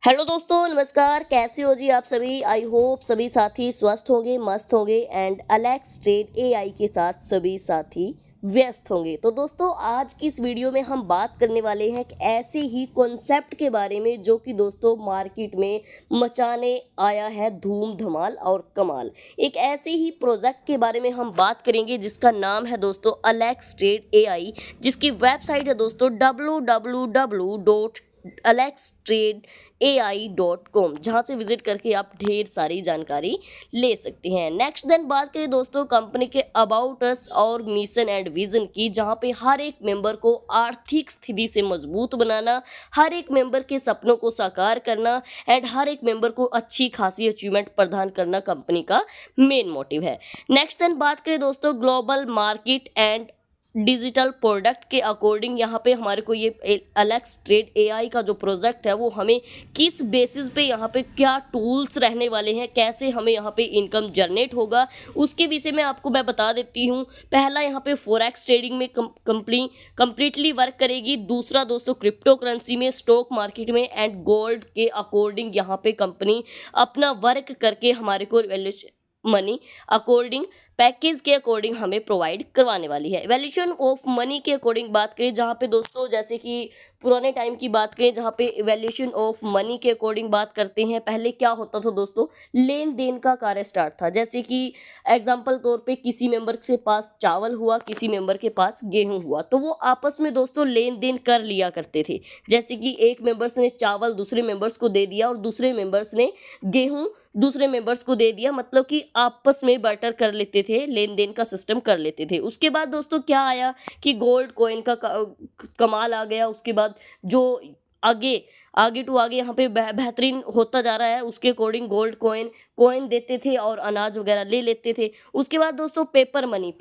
Hello दोस्तों, नमस्कार। कैसे हो जी आप सभी? आई होप सभी साथी स्वस्थ होंगे, मस्त होंगे एंड अलेक्स ट्रेड एआई के साथ सभी साथी व्यस्त होंगे। तो दोस्तों, आज की इस वीडियो में हम बात करने वाले हैं कि ऐसे ही कॉन्सेप्ट के बारे में जो कि दोस्तों मार्केट में मचाने आया है धूम धमाल और कमाल। एक ऐसे ही प्रोजेक्ट के बारे में हम बात करेंगे जिसका नाम है दोस्तों अलेक्स ट्रेड एआई, जिसकी वेबसाइट है दोस्तों www.alextradeai.com, जहां से विजिट करके आप ढेर सारी जानकारी ले सकते हैं। नेक्स्ट देन बात करें दोस्तों कंपनी के अबाउट अस और मिशन एंड विजन की, जहां पे हर एक मेंबर को आर्थिक स्थिति से मजबूत बनाना, हर एक मेंबर के सपनों को साकार करना एंड हर एक मेंबर को अच्छी खासी अचीवमेंट प्रदान करना कंपनी का मेन मोटिव है। नेक्स्ट देन बात करें दोस्तों global market and digital product के अकॉर्डिंग, यहाँ पे हमारे को ये अलेक्स ट्रेड एआई का जो प्रोजेक्ट है वो हमें किस बेसिस पे, यहाँ पे क्या टूल्स रहने वाले हैं, कैसे हमें यहाँ पे इनकम जनरेट होगा, उसके विषय में आपको मैं बता देती हूँ। पहला यहाँ पे फॉरेक्स ट्रेडिंग में कंप्लीटली वर्क करेगी। दूसरा दोस्तों क्रिप्टो करेंसी में, स्टॉक मार्केट में एंड गोल्ड के अकॉर्डिंग यहाँ पे कंपनी अपना वर्क करके हमारे को मनी अकॉर्डिंग, पैकेज के अकॉर्डिंग हमें प्रोवाइड करवाने वाली है। वैल्यूएशन ऑफ मनी के अकॉर्डिंग बात करें, जहाँ पे दोस्तों जैसे कि पुराने टाइम की बात करें, जहाँ पे वैल्यूएशन ऑफ मनी के अकॉर्डिंग बात करते हैं, पहले क्या होता था दोस्तों, लेन देन का कार्य स्टार्ट था। जैसे कि एग्जाम्पल तौर पे किसी मेंबर के पास चावल हुआ, किसी मेंबर के पास गेहूं हुआ, तो वो आपस में दोस्तों लेन देन कर लिया करते थे। जैसे कि एक मेंबर्स ने चावल दूसरे मेंबर्स को दे दिया और दूसरे मेंबर्स ने गेहूं दूसरे मेंबर्स को दे दिया, मतलब कि आपस में बार्टर कर लेते थे, लेन देन का सिस्टम कर लेते थे। उसके बाद दोस्तों क्या आया कि गोल्ड कॉइन का कमाल आ गया। उसके बाद जो आगे आगे टू आगे यहाँ पे बेहतरीन होता जा रहा है, उसके अकॉर्डिंग गोल्ड कॉइन देते थे और अनाज वगैरह ले लेते थे। उसके बाद दोस्तों पेपर मनी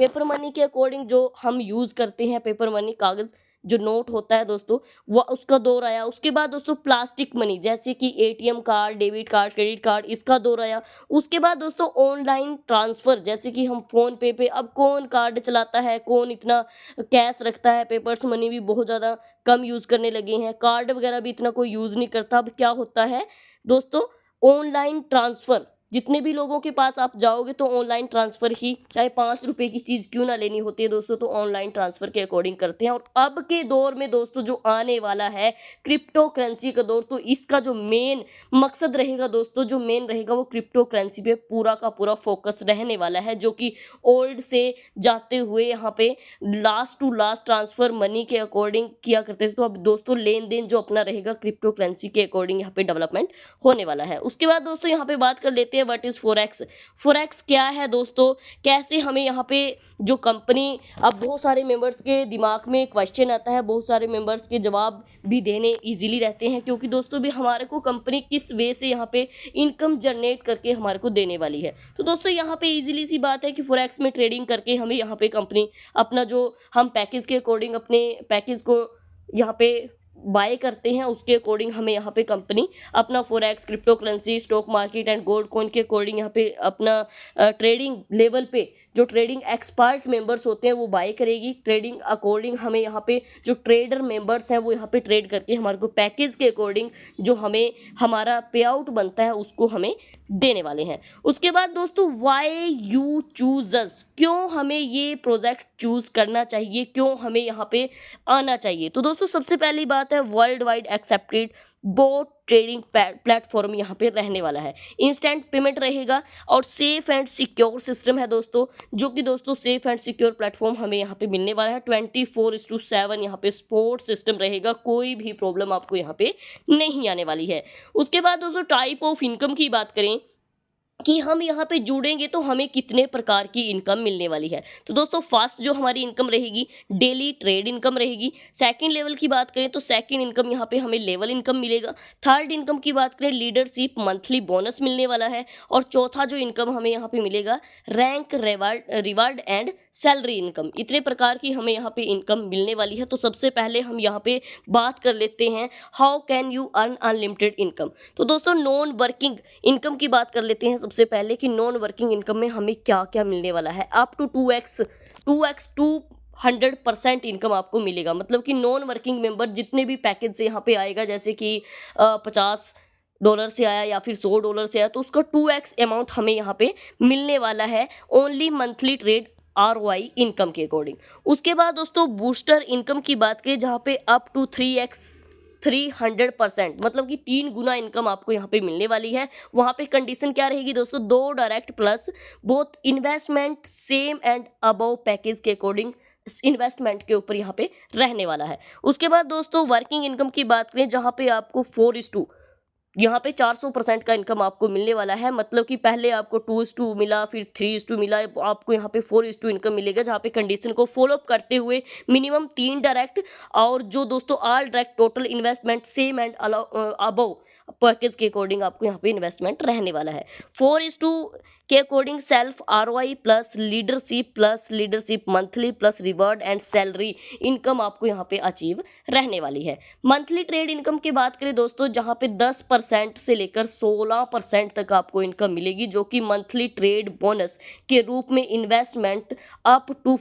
के अकॉर्डिंग जो हम यूज करते हैं, पेपर मनी कागज जो नोट होता है दोस्तों, वो उसका दौर आया। उसके बाद दोस्तों प्लास्टिक मनी, जैसे कि ATM card, debit card, credit card, इसका दौर आया। उसके बाद दोस्तों ऑनलाइन ट्रांसफर, जैसे कि हम फोन पे अब कौन कार्ड चलाता है, कौन इतना कैश रखता है, पेपर्स मनी भी बहुत ज़्यादा कम यूज़ करने लगे हैं, कार्ड वगैरह भी इतना कोई यूज़ नहीं करता। अब क्या होता है दोस्तों, ऑनलाइन ट्रांसफ़र, जितने भी लोगों के पास आप जाओगे तो ऑनलाइन ट्रांसफर ही, चाहे 5 रुपए की चीज़ क्यों ना लेनी होती है दोस्तों, तो ऑनलाइन ट्रांसफर के अकॉर्डिंग करते हैं। और अब के दौर में दोस्तों जो आने वाला है क्रिप्टो करेंसी का दौर, तो इसका जो मेन मकसद रहेगा दोस्तों, जो मेन रहेगा वो क्रिप्टो करेंसी पे पूरा का पूरा फोकस रहने वाला है, जो कि ओल्ड से जाते हुए यहाँ पे last to last transfer money के अकॉर्डिंग किया करते थे। तो अब दोस्तों लेन देन जो अपना रहेगा क्रिप्टो करेंसी के अकॉर्डिंग यहाँ पे डेवलपमेंट होने वाला है। उसके बाद दोस्तों यहाँ पे बात कर लेते हैं व्हाट इज फोरेक्स क्या है दोस्तों, कैसे हमें यहाँ पे जो कंपनी, अब बहुत सारे मेंबर्स के दिमाग में क्वेश्चन आता है, बहुत सारे मेंबर्स के जवाब भी देने इजीली रहते हैं, क्योंकि दोस्तों भी हमारे को कंपनी किस वे से यहाँ पे इनकम जनरेट करके हमारे को देने वाली है। तो दोस्तों यहाँ पे इजीली सी बात है कि फोरेक्स में ट्रेडिंग करके हमें यहाँ पे कंपनी अपना जो हम पैकेज के अकॉर्डिंग अपने पैकेज को यहाँ पे बाय करते हैं, उसके अकॉर्डिंग हमें यहाँ पे कंपनी अपना forex, crypto currency, stock market and gold coin के अकॉर्डिंग यहाँ पे अपना ट्रेडिंग लेवल पे जो ट्रेडिंग एक्सपर्ट मेंबर्स होते हैं वो बाय करेगी। ट्रेडिंग अकॉर्डिंग हमें यहाँ पे जो ट्रेडर मेंबर्स हैं वो यहाँ पे ट्रेड करके हमारे को पैकेज के अकॉर्डिंग जो हमें हमारा पे आउट बनता है उसको हमें देने वाले हैं। उसके बाद दोस्तों वाई यू चूज अस, क्यों हमें ये प्रोजेक्ट चूज करना चाहिए, क्यों हमें यहाँ पे आना चाहिए। तो दोस्तों सबसे पहली बात है world wide accepted boat trading platform यहाँ पे रहने वाला है। इंस्टेंट पेमेंट रहेगा और सेफ एंड सिक्योर सिस्टम है दोस्तों, जो कि दोस्तों सेफ एंड सिक्योर प्लेटफॉर्म हमें यहाँ पे मिलने वाला है। 24/7 यहाँ पे सपोर्ट सिस्टम रहेगा, कोई भी प्रॉब्लम आपको यहाँ पे नहीं आने वाली है। उसके बाद दोस्तों टाइप ऑफ इनकम की बात करें कि हम यहाँ पे जुड़ेंगे तो हमें कितने प्रकार की इनकम मिलने वाली है। तो दोस्तों फर्स्ट जो हमारी इनकम रहेगी डेली ट्रेड इनकम रहेगी। सेकंड लेवल की बात करें तो सेकंड इनकम यहाँ पे हमें लेवल इनकम मिलेगा। थर्ड इनकम की बात करें लीडरशिप मंथली बोनस मिलने वाला है। और चौथा जो इनकम हमें यहाँ पे मिलेगा rank reward and salary income. इतने प्रकार की हमें यहाँ पे इनकम मिलने वाली है। तो सबसे पहले हम यहाँ पे बात कर लेते हैं how can you earn unlimited income. तो दोस्तों नॉन वर्किंग इनकम की बात कर लेते हैं सबसे पहले कि नॉन वर्किंग इनकम में हमें क्या क्या मिलने वाला है। अप टू 200% इनकम आपको मिलेगा, मतलब कि नॉन वर्किंग मेंबर जितने भी पैकेज से यहाँ पे आएगा, जैसे कि 50 डॉलर से आया या फिर $100 से आया, तो उसका 2x अमाउंट हमें यहाँ पे मिलने वाला है only monthly trade ROI income के अकॉर्डिंग। उसके बाद दोस्तों बूस्टर इनकम की बात करें, जहाँ पे अप टू 3x 300%, मतलब कि 3 गुना इनकम आपको यहाँ पे मिलने वाली है। वहाँ पे कंडीशन क्या रहेगी दोस्तों, 2 direct plus both investment same and above package के अकॉर्डिंग इन्वेस्टमेंट के ऊपर यहाँ पे रहने वाला है। उसके बाद दोस्तों वर्किंग इनकम की बात करें, जहाँ पे आपको 4:2 यहाँ पे 400% का इनकम आपको मिलने वाला है। मतलब कि पहले आपको 2:2 मिला, फिर 3:2 मिला, आपको यहाँ पे 4:2 इनकम मिलेगा, जहाँ पे कंडीशन को फॉलो अप करते हुए मिनिमम 3 डायरेक्ट और जो दोस्तों all direct total investment same and above package के अकॉर्डिंग आपको यहाँ पे इन्वेस्टमेंट रहने वाला है। 4:2 के according self ROI plus leadership monthly plus reward and salary income आपको यहाँ पे अचीव रहने वाली है। मंथली ट्रेड इनकम की बात करें दोस्तों, जहाँ पे 10% से लेकर 16% तक आपको इनकम मिलेगी, जो कि मंथली ट्रेड बोनस के रूप में इन्वेस्टमेंट अप टू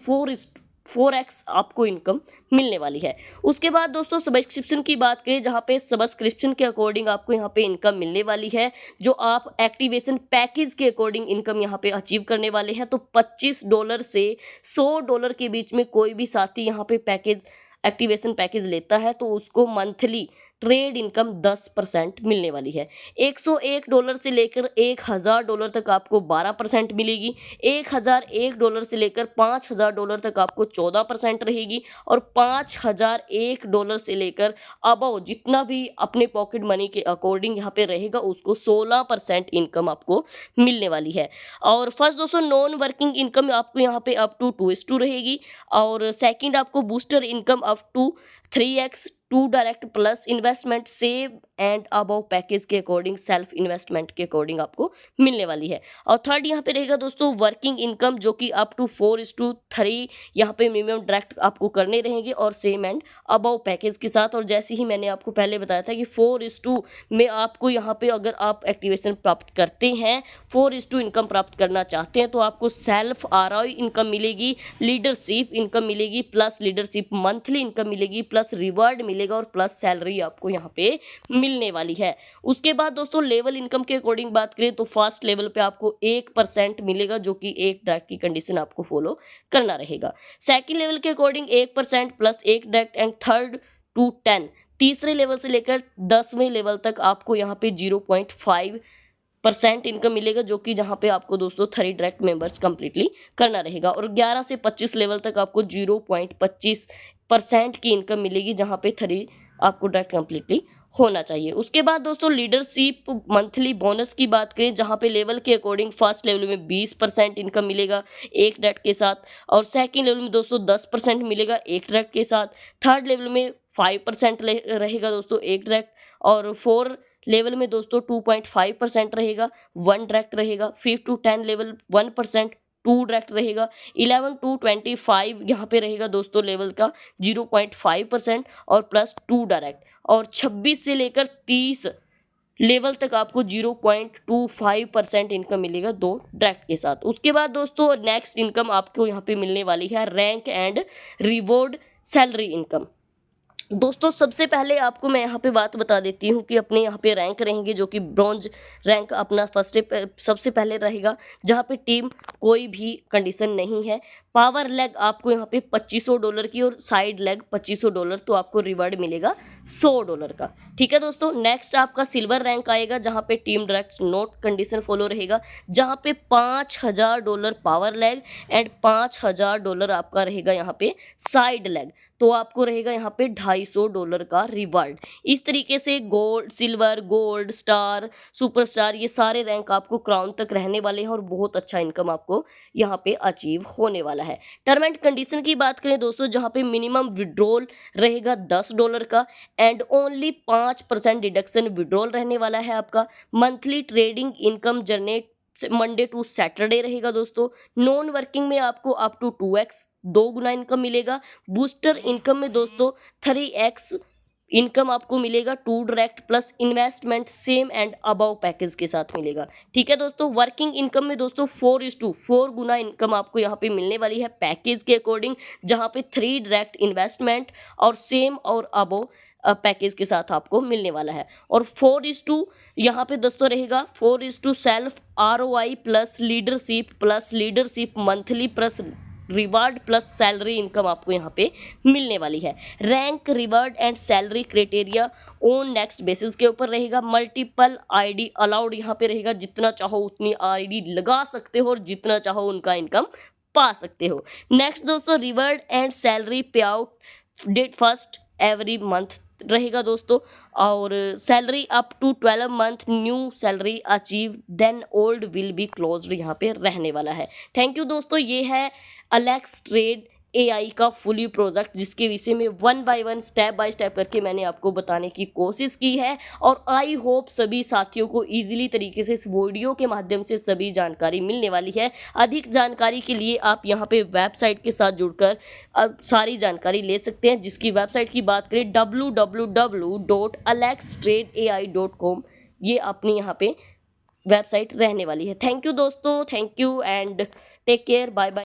4x आपको इनकम मिलने वाली है। उसके बाद दोस्तों सब्सक्रिप्शन की बात करें, जहाँ पे सब्सक्रिप्शन के अकॉर्डिंग आपको यहाँ पे इनकम मिलने वाली है, जो आप एक्टिवेशन पैकेज के अकॉर्डिंग इनकम यहाँ पे अचीव करने वाले हैं। तो $25 से $100 के बीच में कोई भी साथी यहाँ पे पैकेज एक्टिवेशन पैकेज लेता है तो उसको मंथली ट्रेड इनकम 10% मिलने वाली है। $101 से लेकर $1000 तक आपको 12% मिलेगी। $1001 से लेकर $5000 तक आपको 14% रहेगी, और $5001 से लेकर अबव जितना भी अपने पॉकेट मनी के अकॉर्डिंग यहाँ पे रहेगा उसको 16% इनकम आपको मिलने वाली है। और फर्स्ट दोस्तों नॉन वर्किंग इनकम आपको यहाँ पे अप टू 2:2 रहेगी, और सेकंड आपको booster income up to 3x 2 direct plus investment save and above package के अकॉर्डिंग सेल्फ इन्वेस्टमेंट के अकॉर्डिंग आपको मिलने वाली है। और थर्ड यहाँ पे रहेगा दोस्तों वर्किंग इनकम, जो कि अप टू 4:3 यहाँ पे मिनिमम डायरेक्ट आपको करने रहेंगे और सेम एंड अबव पैकेज के साथ। और जैसे ही मैंने आपको पहले बताया था कि 4:2 में आपको यहाँ पे अगर आप एक्टिवेशन प्राप्त करते हैं, 4:2 इनकम प्राप्त करना चाहते हैं, तो आपको सेल्फ ROI इनकम मिलेगी, लीडरशिप इनकम मिलेगी, प्लस लीडरशिप मंथली इनकम मिलेगी, प्लस रिवॉर्ड मिलेगा और प्लस सैलरी आपको यहाँ पे मिलने वाली है। उसके बाद दोस्तों लेवल इनकम के अकॉर्डिंग बात करें तो फर्स्ट लेवल पे आपको 1% मिलेगा, जो कि 1 डायरेक्ट की कंडीशन आपको फॉलो करना रहेगा। सेकंड लेवल के according 1% plus 1 direct, and third to 10 तीसरे लेवल से लेकर 10वें लेवल तक आपको यहाँ पे 0.5% इनकम मिलेगा, जो कि जहाँ पे आपको दोस्तों 3 डायरेक्ट मेंबर्स कंप्लीटली करना रहेगा। और 11 से 25 लेवल तक आपको 0.25% की इनकम मिलेगी, जहाँ पे 3 आपको डायरेक्ट कंप्लीटली होना चाहिए। उसके बाद दोस्तों लीडरशिप मंथली बोनस की बात करें, जहाँ पे लेवल के अकॉर्डिंग फर्स्ट लेवल में 20% इनकम मिलेगा 1 डायरेक्ट के साथ, और सेकंड लेवल में दोस्तों 10% मिलेगा 1 डायरेक्ट के साथ, थर्ड लेवल में 5% रहेगा दोस्तों 1 डायरेक्ट, और 4 लेवल में दोस्तों 2.5% रहेगा 1 डायरेक्ट रहेगा, 5 to 10 लेवल 1% 2 डायरेक्ट रहेगा, 11 to 25 यहाँ पे रहेगा दोस्तों लेवल का 0.5% और प्लस 2 डायरेक्ट, और 26 से लेकर 30 लेवल तक आपको 0.25% इनकम मिलेगा 2 डायरेक्ट के साथ। उसके बाद दोस्तों नेक्स्ट इनकम आपको यहाँ पे मिलने वाली है rank and reward salary income. दोस्तों सबसे पहले आपको मैं यहाँ पे बात बता देती हूँ कि अपने यहाँ पे रैंक रहेंगे, जो कि ब्रॉन्ज रैंक अपना सबसे पहले रहेगा, जहाँ पे टीम कोई भी कंडीशन नहीं है। पावर लेग आपको यहाँ पे $2500 की, और साइड लेग $2500, तो आपको रिवॉर्ड मिलेगा $100 का। ठीक है दोस्तों, नेक्स्ट आपका सिल्वर रैंक आएगा, जहाँ पे team direct note condition follow रहेगा, जहाँ पे $5000 पावर लेग एंड $5000 आपका रहेगा यहाँ पे साइड लेग, तो आपको रहेगा यहाँ पे $250 का रिवॉर्ड। इस तरीके से gold, silver, gold, star, superstar, ये सारे रैंक आपको क्राउन तक रहने वाले हैं, और बहुत अच्छा इनकम आपको यहाँ पे अचीव होने वाला है। टर्म एंड कंडीशन की बात करें दोस्तों, जहाँ पे मिनिमम विड्रॉल रहेगा $10 का, एंड ओनली 5% डिडक्शन विड्रॉल रहने वाला है आपका। Monthly trading income generate Monday to Saturday रहेगा दोस्तों। नॉन वर्किंग में आपको अप टू 2x 2 गुना इनकम मिलेगा। बूस्टर इनकम में दोस्तों 3x इनकम आपको मिलेगा 2 direct plus investment same and above package के साथ मिलेगा। ठीक है दोस्तों, वर्किंग इनकम में दोस्तों 4:4 गुना इनकम आपको यहाँ पे मिलने वाली है पैकेज के अकॉर्डिंग, जहाँ पे 3 डायरेक्ट इन्वेस्टमेंट और सेम और अबव पैकेज के साथ आपको मिलने वाला है। और 4:2 यहाँ पे दोस्तों रहेगा, 4:2 self ROI plus leadership monthly plus reward plus salary income आपको यहाँ पे मिलने वाली है। Rank reward and salary criteria on next basis के ऊपर रहेगा। मल्टीपल आईडी अलाउड यहाँ पे रहेगा, जितना चाहो उतनी आईडी लगा सकते हो और जितना चाहो उनका इनकम पा सकते हो। नेक्स्ट दोस्तों, reward and salary pay out date first every month रहेगा दोस्तों। और salary up to 12 month new salary achieve then old will be closed यहाँ पे रहने वाला है। थैंक यू दोस्तों, ये है अलेक्स ट्रेड AI का फुली प्रोजेक्ट, जिसके विषय में 1 बाय 1 स्टेप बाय स्टेप करके मैंने आपको बताने की कोशिश की है। और आई होप सभी साथियों को इजीली तरीके से इस वीडियो के माध्यम से सभी जानकारी मिलने वाली है। अधिक जानकारी के लिए आप यहाँ पे वेबसाइट के साथ जुड़कर सारी जानकारी ले सकते हैं, जिसकी वेबसाइट की बात करें www.alextradeai.com, ये अपनी यहाँ पे वेबसाइट रहने वाली है। थैंक यू दोस्तों, thank you and take care, bye bye.